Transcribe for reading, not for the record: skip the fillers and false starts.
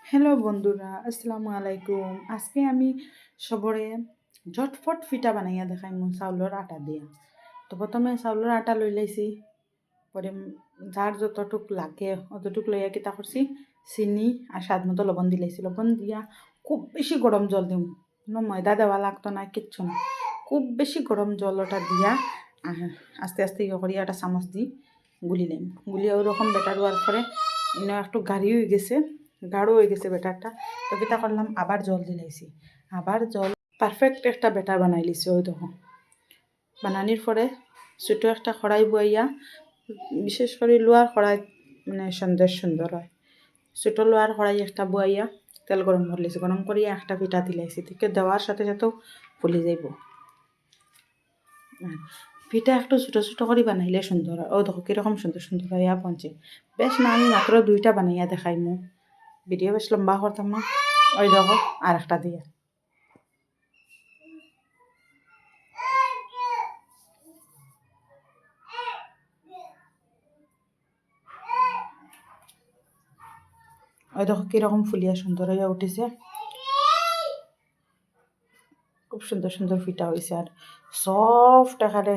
Hello বন্ধুরা, আসসালামু আলাইকুম। আজকে আমি সবরে ঝটফট পিঠা বানাইয়া দেখাইমু চাউলের আটা দিয়া। তো প্রথমে চাউলের আটা লই লাইছি, পরে যার যতটুক লাগে অতটুক লইয়া কিতা করছি, চিনি আর স্বাদ মতো লবণ দিলাইছি। লবণ দিয়া খুব বেশি গরম জল দিম, কোনো ময়দা দেওয়া লাগতো না, কিচ্ছু না। খুব বেশি গরম জল ওটা দিয়া আস্তে আস্তে ইয়ে করিয়া একটা চামচ দি গুলিলাম। গুলিয়া ওরকম বেটার হওয়ার পরে একটু গাঢ় হয়ে গেছে, গাঢ় হয়ে গেছে বেটারটা। তো কিতা করলাম, আবার জল দিলাইছি, আবার জল। পারফেক্ট একটা বেটার বানাই লিছি। ওই দেখো বানানির পরে ছোটো একটা কড়াই বইয়া, বিশেষ করে লোহার কড়াই মানে সন্দেশ সুন্দর হয়। ছোটো লোহার কড়াই একটা বইয়া তেল গরম করে লিছি, গরম করিয়া একটা পিঠা দিলাইছি, থেকে দেওয়ার সাথে সাথেও ফুলি যাইব। পিঠা একটু ছোটো ছোটো করে বানাইলে সুন্দর হয়। ও দেখো কীরকম সুন্দর সুন্দর হইয়া পৌঁছে। বেশ না, আমি মাত্র 2টা বানাইয়া দেখাইমু, ভিডিও বেশ লম্বা করতাম না। ওই দেখো আর একটা দিয়ে, ওই দেখো কীরকম ফুলিয়া সুন্দর হইয়া উঠেছে। খুব সুন্দর সুন্দর পিঠা হয়েছে আর সফট এখানে